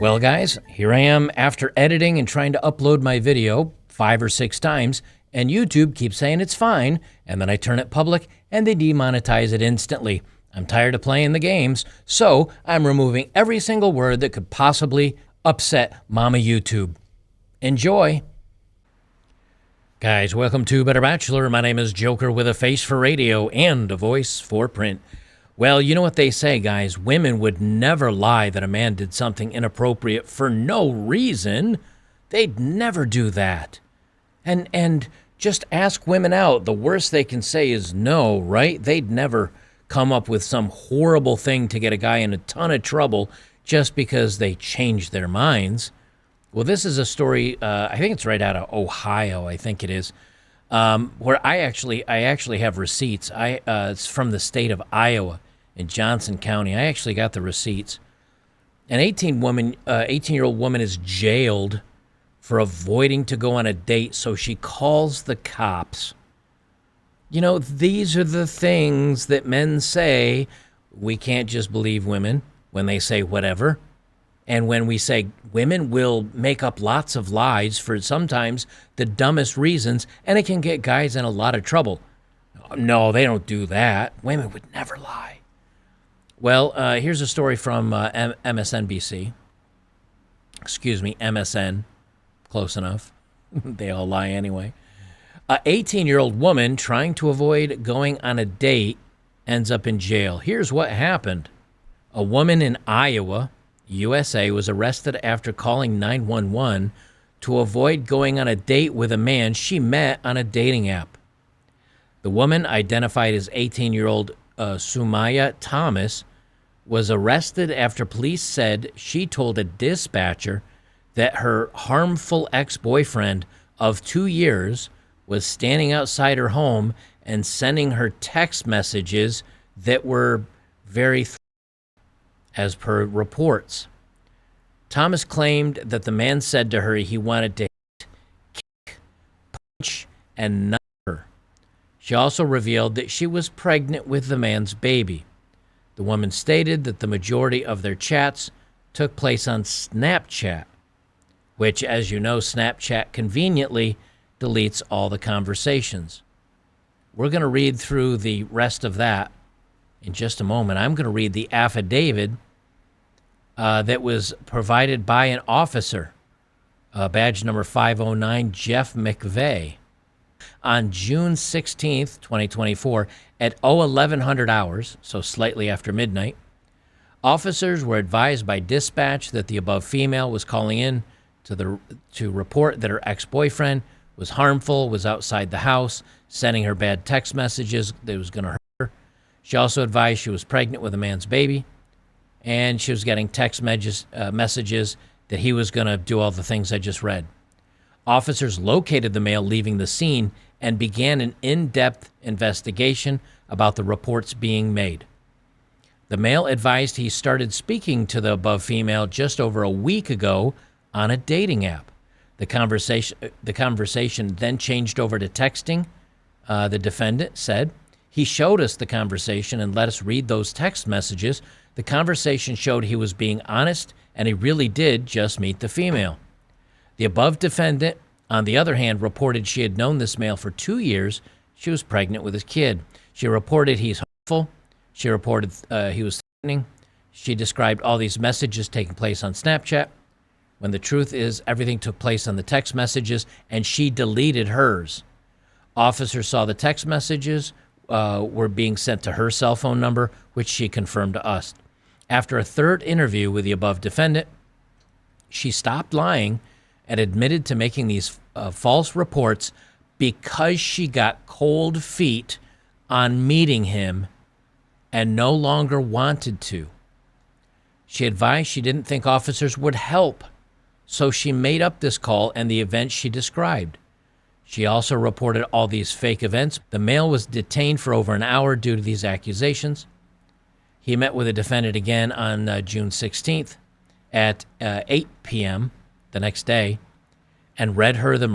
Well, guys, here I am after editing and trying to upload my video 5 or 6 times, and YouTube keeps saying it's fine, and then I turn it public and they demonetize it instantly. I'm tired of playing the games, so I'm removing every single word that could possibly upset Mama YouTube. Enjoy. Guys, welcome to Better Bachelor. My name is Joker with a face for radio and a voice for print. Well, you know what they say, guys. Women would never lie that a man did something inappropriate for no reason. They'd never do that. And just ask women out. The worst they can say is no, right? They'd never come up with some horrible thing to get a guy in a ton of trouble just because they changed their minds. Well, this is a story, I think it's right out of Ohio, I think it is, where I actually have receipts. It's from the state of Iowa in Johnson County. I actually got the receipts. An 18-year-old woman is jailed for avoiding to go on a date, so she calls the cops. You know, these are the things that men say. We can't just believe women when they say whatever. And when we say women will make up lots of lies for sometimes the dumbest reasons, and it can get guys in a lot of trouble. No, they don't do that. Women would never lie. Well, here's a story from MSNBC. Excuse me, MSN. Close enough. They all lie anyway. An 18-year-old woman trying to avoid going on a date ends up in jail. Here's what happened. A woman in Iowa, USA, was arrested after calling 911 to avoid going on a date with a man she met on a dating app. The woman, identified as 18-year-old Sumaya Thomas, was arrested after police said she told a dispatcher that her harmful ex-boyfriend of 2 years was standing outside her home and sending her text messages that were very as per reports. Thomas claimed that the man said to her he wanted to hit, kick, punch, and nut her. She also revealed that she was pregnant with the man's baby. The woman stated that the majority of their chats took place on Snapchat, which, as you know, Snapchat conveniently deletes all the conversations. We're going to read through the rest of that in just a moment. I'm going to read the affidavit that was provided by an officer, badge number 509, Jeff McVeigh. On June 16th, 2024, at 1100 hours, so slightly after midnight, officers were advised by dispatch that the above female was calling in to report that her ex-boyfriend was harmful, was outside the house, sending her bad text messages that was going to hurt her. She also advised she was pregnant with a man's baby, and she was getting text messages that he was going to do all the things I just read. Officers located the male leaving the scene and began an in-depth investigation about the reports being made. The male advised he started speaking to the above female just over a week ago on a dating app. The conversation then changed over to texting. The defendant said, "He showed us the conversation and let us read those text messages. The conversation showed he was being honest, and he really did just meet the female." The above defendant, on the other hand, reported she had known this male for 2 years. She was pregnant with his kid. She reported he's harmful. She reported he was threatening. She described all these messages taking place on Snapchat, when the truth is everything took place on the text messages, and she deleted hers. Officers saw the text messages were being sent to her cell phone number, which she confirmed to us. After a third interview with the above defendant, she stopped lying and admitted to making these false reports because she got cold feet on meeting him and no longer wanted to. She advised she didn't think officers would help, so she made up this call and the events she described. She also reported all these fake events. The male was detained for over an hour due to these accusations. He met with the defendant again on June 16th at 8 p.m. the next day and read her and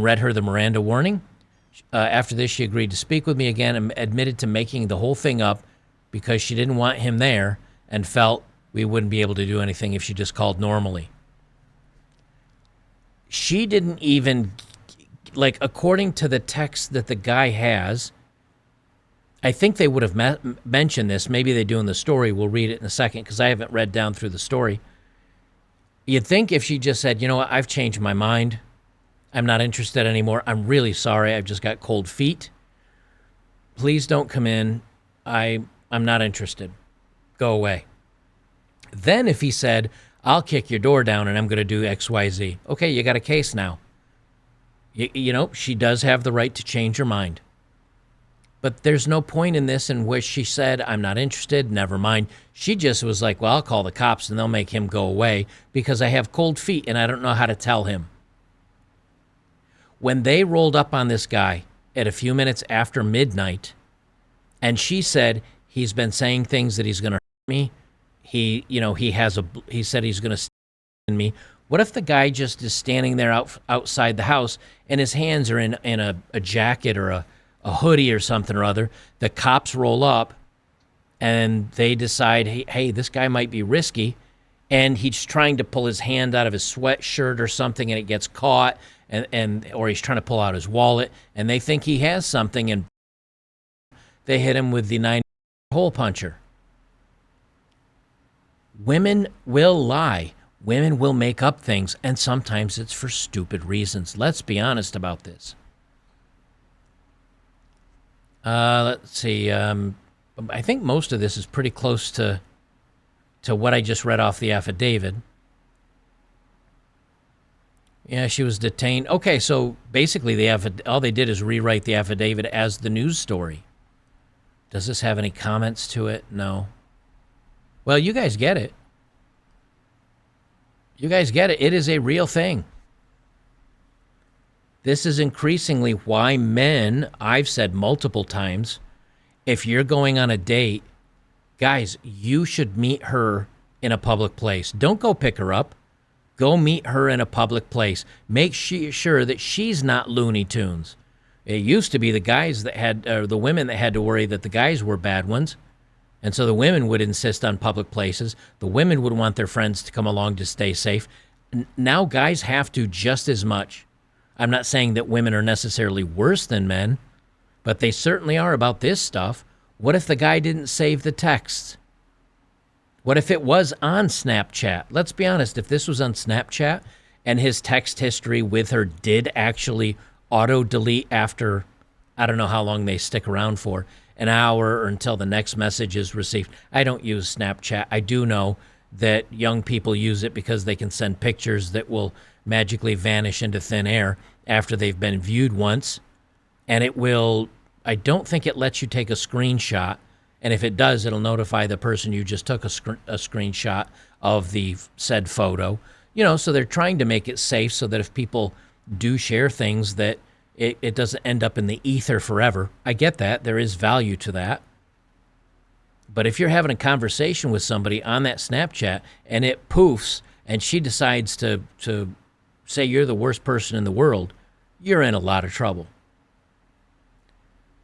read her the Miranda warning. After this, she agreed to speak with me again and admitted to making the whole thing up because she didn't want him there and felt we wouldn't be able to do anything if she just called normally. She didn't even, like, according to the text that the guy has, I think they would have mentioned this. Maybe they do in the story. We'll read it in a second because I haven't read down through the story. You'd think if she just said, you know what, I've changed my mind. I'm not interested anymore. I'm really sorry. I've just got cold feet. Please don't come in. I'm not interested. Go away. Then if he said, I'll kick your door down and I'm going to do X, Y, Z. Okay, you got a case now. You know, she does have the right to change her mind. But there's no point in this in which she said, I'm not interested, never mind. She just was like, well, I'll call the cops and they'll make him go away because I have cold feet and I don't know how to tell him. When they rolled up on this guy at a few minutes after midnight, and she said, he's been saying things that he's going to hurt me. He said he's going to stab me. What if the guy just is standing there outside the house and his hands are in a jacket or a hoodie or something or other? The cops roll up and they decide, hey, this guy might be risky. And he's trying to pull his hand out of his sweatshirt or something and it gets caught, or he's trying to pull out his wallet and they think he has something and they hit him with the 9-hole puncher. Women will lie. Women will make up things, and sometimes it's for stupid reasons. Let's be honest about this. Let's see. I think most of this is pretty close to what I just read off the affidavit. Yeah, she was detained. Okay, so basically all they did is rewrite the affidavit as the news story. Does this have any comments to it? No. Well, you guys get it. You guys get it. It is a real thing. This is increasingly why men, I've said multiple times, if you're going on a date, guys, you should meet her in a public place. Don't go pick her up. Go meet her in a public place. Make sure that she's not Looney Tunes. It used to be the guys that had, or the women that had to worry that the guys were bad ones. And so the women would insist on public places. The women would want their friends to come along to stay safe. Now guys have to just as much. I'm not saying that women are necessarily worse than men, but they certainly are about this stuff. What if the guy didn't save the texts? What if it was on Snapchat? Let's be honest, if this was on Snapchat and his text history with her did actually auto-delete after, I don't know how long they stick around for, an hour or until the next message is received. I don't use Snapchat. I do know that young people use it because they can send pictures that will magically vanish into thin air after they've been viewed once. And it will, I don't think it lets you take a screenshot. And if it does, it'll notify the person you just took a screenshot of the said photo. You know, so they're trying to make it safe so that if people do share things that it doesn't end up in the ether forever. I get that. There is value to that. But if you're having a conversation with somebody on that Snapchat and it poofs and she decides to say you're the worst person in the world, you're in a lot of trouble.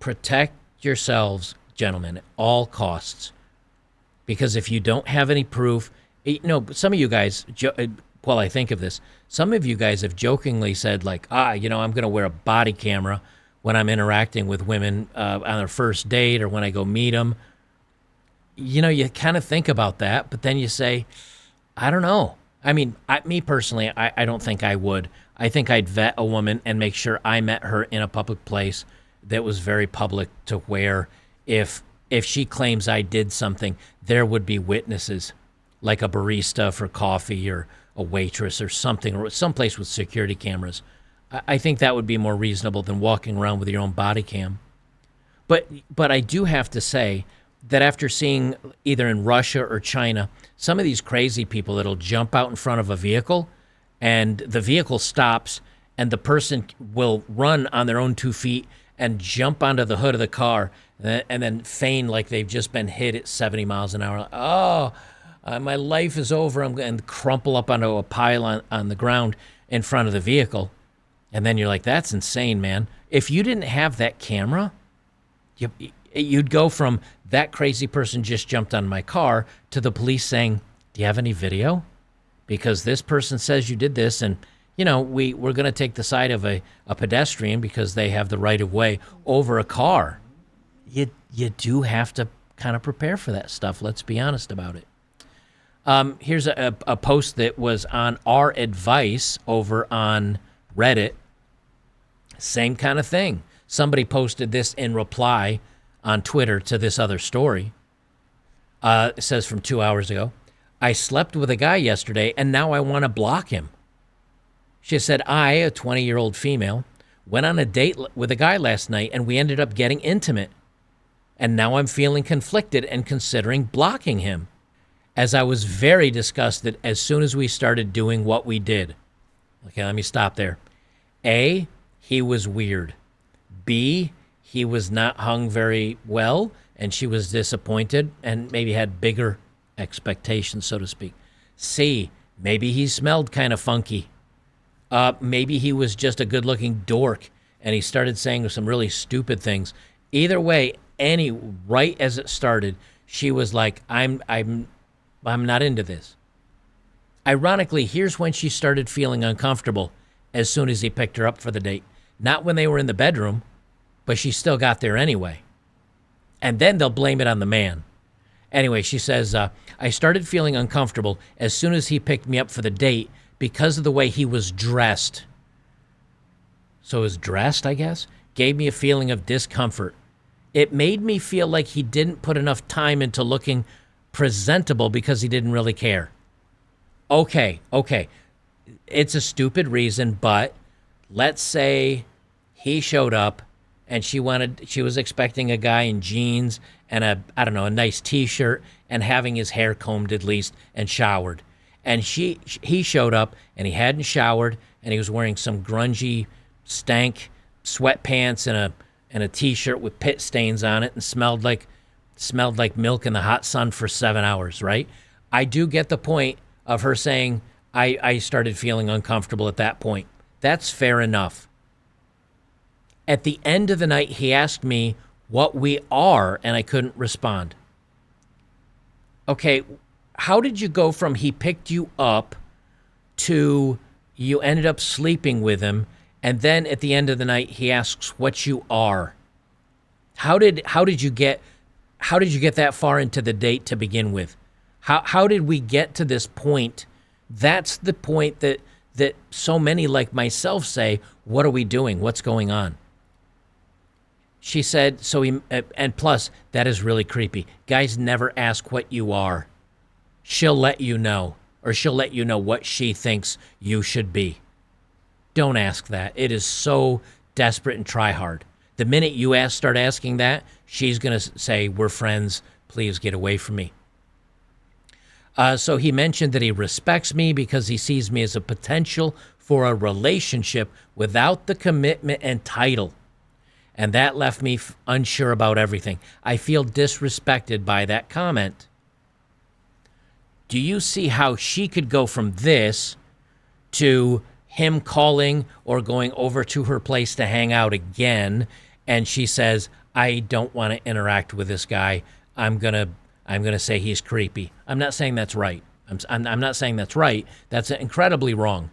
Protect yourselves, gentlemen, at all costs. Because if you don't have any proof, you know, some of you guys, while I think of this, some of you guys have jokingly said like, I'm going to wear a body camera when I'm interacting with women on their first date or when I go meet them. You know, you kind of think about that, but then you say, I don't know. I mean, me personally, I don't think I would. I think I'd vet a woman and make sure I met her in a public place that was very public to where if she claims I did something, there would be witnesses, like a barista for coffee or a waitress or something, or someplace with security cameras. I think that would be more reasonable than walking around with your own body cam. But I do have to say that after seeing either in Russia or China, some of these crazy people that'll jump out in front of a vehicle and the vehicle stops and the person will run on their own 2 feet and jump onto the hood of the car and then feign like they've just been hit at 70 miles an hour. My life is over. I'm going to crumple up onto a pile on the ground in front of the vehicle. And then you're like, that's insane, man. If you didn't have that camera, you'd go from that crazy person just jumped on my car to the police saying, Do you have any video? Because this person says you did this, and we're going to take the side of a pedestrian because they have the right of way over a car. You do have to kind of prepare for that stuff. Let's be honest about it. Here's a post that was on our advice over on Reddit. Same kind of thing. Somebody posted this in reply on Twitter to this other story. It says from 2 hours ago, I slept with a guy yesterday and now I want to block him. She said, I, a 20-year-old female, went on a date with a guy last night and we ended up getting intimate. And now I'm feeling conflicted and considering blocking him, as I was very disgusted as soon as we started doing what we did. Okay, let me stop there. A, he was weird. B, he was not hung very well, and she was disappointed and maybe had bigger expectations, so to speak. C, maybe he smelled kind of funky. Maybe he was just a good-looking dork, and he started saying some really stupid things. Either way, right as it started, she was like, I'm not into this. Ironically, here's when she started feeling uncomfortable as soon as he picked her up for the date. Not when they were in the bedroom, but she still got there anyway. And then they'll blame it on the man. Anyway, she says, I started feeling uncomfortable as soon as he picked me up for the date because of the way he was dressed. So his dressed, I guess, gave me a feeling of discomfort. It made me feel like he didn't put enough time into looking presentable because he didn't really care. Okay. It's a stupid reason, but let's say he showed up and she was expecting a guy in jeans and a nice t-shirt and having his hair combed at least and showered. And he showed up and he hadn't showered and he was wearing some grungy stank sweatpants and a t-shirt with pit stains on it and smelled like milk in the hot sun for 7 hours, right? I do get the point of her saying, I started feeling uncomfortable at that point. That's fair enough. At the end of the night, he asked me what we are, and I couldn't respond. Okay, how did you go from he picked you up to you ended up sleeping with him, and then at the end of the night, he asks what you are? How did you get that far into the date to begin with? How did we get to this point? That's the point that so many like myself say, what are we doing? What's going on? She said, and plus, that is really creepy. Guys never ask what you are. She'll let you know, or she'll let you know what she thinks you should be. Don't ask that. It is so desperate and try hard. The minute you start asking that, she's going to say, we're friends. Please get away from me. So he mentioned that he respects me because he sees me as a potential for a relationship without the commitment and title. And that left me unsure about everything. I feel disrespected by that comment. Do you see how she could go from this to him calling or going over to her place to hang out again, and she says, I don't want to interact with this guy. I'm gonna say he's creepy. I'm not saying that's right. I'm not saying that's right. That's incredibly wrong.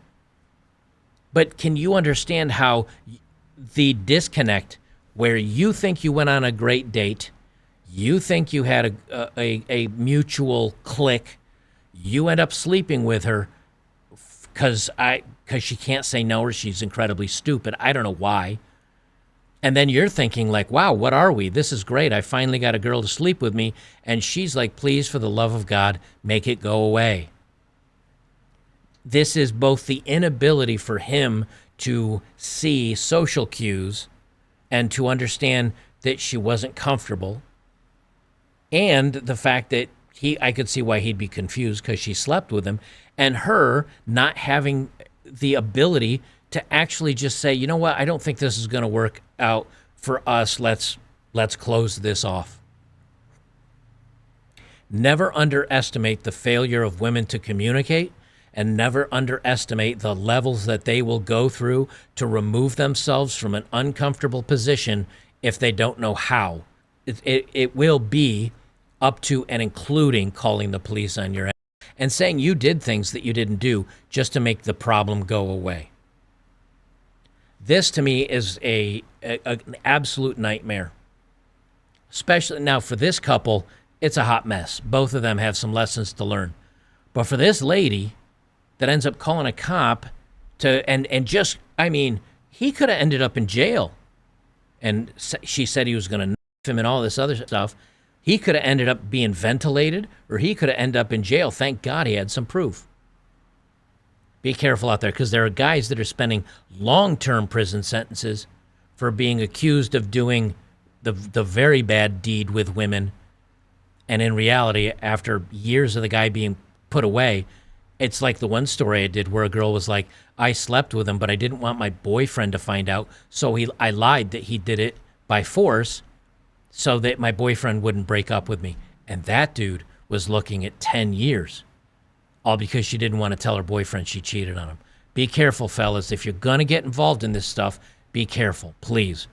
But can you understand how the disconnect where you think you went on a great date, you think you had a mutual click, you end up sleeping with her because she can't say no or she's incredibly stupid. I don't know why. And then you're thinking like, wow, what are we? This is great. I finally got a girl to sleep with me. And she's like, please, for the love of God, make it go away. This is both the inability for him to see social cues and to understand that she wasn't comfortable, and the fact that I could see why he'd be confused because she slept with him, and her not having the ability to actually just say, you know what, I don't think this is going to work out for us. Let's close this off. Never underestimate the failure of women to communicate, and never underestimate the levels that they will go through to remove themselves from an uncomfortable position if they don't know how. It will be up to and including calling the police on your ass. and saying you did things that you didn't do just to make the problem go away. This to me is an absolute nightmare. Especially now for this couple, it's a hot mess. Both of them have some lessons to learn. But for this lady that ends up calling a cop and just, I mean, he could have ended up in jail. And she said he was going to knife him and all this other stuff. He could have ended up being ventilated, or he could have ended up in jail. Thank God he had some proof. Be careful out there, because there are guys that are spending long-term prison sentences for being accused of doing the very bad deed with women. And in reality, after years of the guy being put away, it's like the one story I did where a girl was like, I slept with him, but I didn't want my boyfriend to find out, so I lied that he did it by force so that my boyfriend wouldn't break up with me. And that dude was looking at 10 years, all because she didn't want to tell her boyfriend she cheated on him. Be careful, fellas. If you're going to get involved in this stuff, be careful, please.